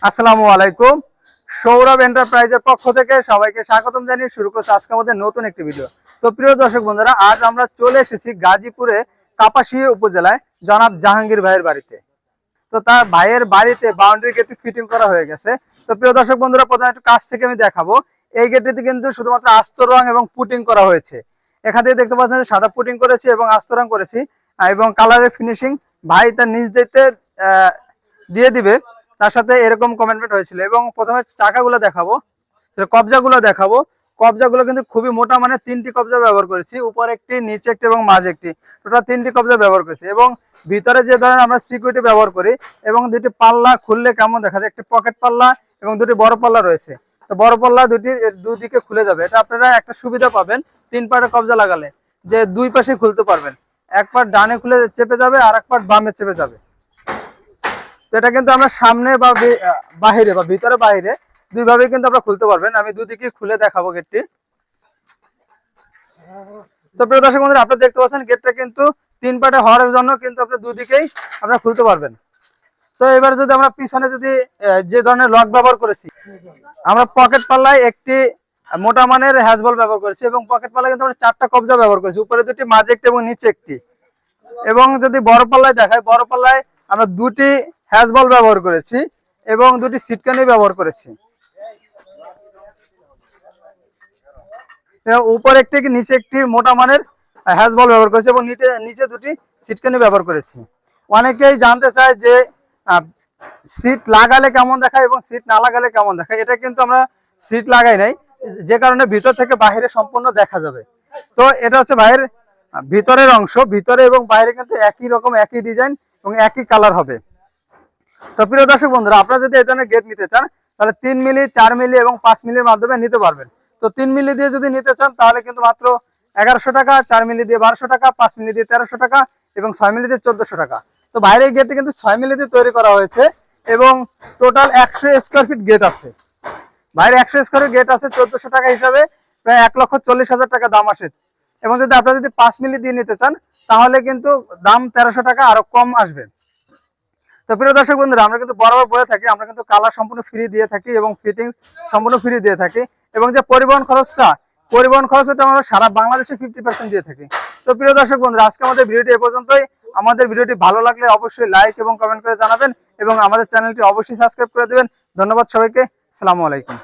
আসসালামু আলাইকুম। সৌরভ এন্টারপ্রাইজের পক্ষ থেকে সবাইকে স্বাগতম জানিয়ে শুরু করছি আজকে আমাদের নতুন একটি ভিডিও। তো প্রিয় দর্শক বন্ধুরা, আজ আমরা চলে এসেছি গাজীপুরে কাপাসিয়া উপজেলায় জনাব জাহাঙ্গীর ভাইয়ের বাড়িতে। তো তার ভাইয়ের বাড়িতে বাউন্ডারি গেট ফিটিং করা হয়ে গেছে। তো প্রিয় দর্শক বন্ধুরা, প্রথমে একটু কাছ থেকে আমি দেখাবো। এই গেটটিতে কিন্তু শুধুমাত্র আস্তর রং এবং পুটিং করা হয়েছে। এখান থেকে দেখতে পাচ্ছেন সাদা পুটিং করেছি এবং আস্তর রং করেছি এবং কালারের ফিনিশিং ভাই তার নিজ দিতে দিয়ে দিবে। তার সাথে এরকম কমেন্টমেন্ট হয়েছিল। এবং প্রথমে চাকাগুলো দেখাবো, কবজাগুলো দেখাবো। কবজাগুলো কিন্তু খুবই মোটা, মানে 3টি কবজা ব্যবহার করেছি, উপর একটি, নিচে একটি এবং মাঝে একটি, টোটাল 3টি কবজা ব্যবহার করেছি। এবং ভিতরে যে ধরনের আমরা সিকিউরিটি ব্যবহার করি এবং দুটি পাল্লা খুললে কেমন দেখা যায়, একটি পকেট পাল্লা এবং দুটি বড় পাল্লা রয়েছে। তো বড় পাল্লা দুদিকে খুলে যাবে। এটা আপনারা একটা সুবিধা পাবেন 3 পার্টের কবজা লাগালে, যে দুই পাশে খুলতে পারবেন। এক পার্ট ডানে খুলে চেপে যাবে আর এক পার্ট বামে চেপে যাবে। তো এটা কিন্তু আমরা সামনে বা বাহিরে বা ভিতরে বাহিরে দুইভাবে কিন্তু আমরা খুলতে পারবেন। আমি দুদিকে খুলে দেখাবো গেটটি। তো প্রিয় দর্শক বন্ধুরা, আপনারা দেখতে পাচ্ছেন গেটটা কিন্তু 3 পার্টে হওয়ার জন্য কিন্তু আপনি দুদিকেই আপনারা খুলতে পারবেন। তো এবার যদি আমরা পিছনে যদি যে ধরনের লক ব্যবহার করেছি, আমরা পকেট পাল্লায় একটি মোটা মানের হ্যাজবল ব্যবহার করেছি এবং পকেট পাল্লায় কিন্তু আমরা 4টা কবজা ব্যবহার করেছি, উপরে দুটি, মাঝে একটি এবং নিচে একটি। এবং যদি বড় পাল্লায় দেখায়, বড় পাল্লায় আমরা দুটি হ্যাজবল ব্যবহার করেছি এবং দুটি সিটকানি ব্যবহার করেছি। উপর একটি, নিচে একটি মোটা মানের হ্যাজবল ব্যবহার করেছি এবং নিচে দুটি সিটকানি ব্যবহার করেছি। অনেকেই জানতে চায় যে সিট লাগালে কেমন দেখায় এবং সিট না লাগালে কেমন দেখায়। এটা কিন্তু আমরা সিট লাগাই নাই, যে কারণে ভিতর থেকে বাইরে সম্পূর্ণ দেখা যাবে। তো এটা হচ্ছে বাইরের ভিতরের অংশ। ভিতরে এবং বাইরে কিন্তু একই রকম, একই ডিজাইন এবং একই কালার হবে। তো প্রিয় দর্শক বন্ধুরা, আপনারা যদি এই ধরনের গেট নিতে চান তাহলে 3 মিলি, 4 মিলি এবং 5 মিলির মাধ্যমে নিতে পারবেন। তো 3 মিলি দিয়ে যদি নিতে চান তাহলে কিন্তু মাত্র 1100 টাকা, 4 মিলি দিয়ে 1200 টাকা, 5 মিলি দিয়ে 1300 টাকা এবং 6 মিলি দিয়ে 1400 টাকা। তো বাইরের গেটটি কিন্তু 6 মিলি দিয়ে তৈরি করা হয়েছে এবং টোটাল 100 স্কোয়ার ফিট গেট আছে। বাইরে 100 স্কোয়ার গেট আছে, 1400 টাকা হিসাবে প্রায় 1,40,000 টাকা দাম আসে। এবং যদি আপনারা যদি 5 মিলি দিয়ে নিতে চান তাহলে কিন্তু দাম 1300 টাকা আরো কম আসবে। তো প্রিয় দর্শক বন্ধুরা, আমরা কিন্তু বরাবর বলে থাকি আমরা কিন্তু কালার সম্পূর্ণ ফ্রি দিয়ে থাকি এবং ফিটিংস সম্পূর্ণ ফ্রি দিয়ে থাকি। এবং যে পরিবহন খরচটা আমরা সারা বাংলাদেশে 50% দিয়ে থাকি। তো প্রিয় দর্শক বন্ধুরা, আজকে আমাদের ভিডিওটি এ পর্যন্তই। আমাদের ভিডিওটি ভালো লাগলে অবশ্যই লাইক এবং কমেন্ট করে জানাবেন এবং আমাদের চ্যানেলটি অবশ্যই সাবস্ক্রাইব করে দেবেন। ধন্যবাদ সবাইকে। আসসালামু আলাইকুম।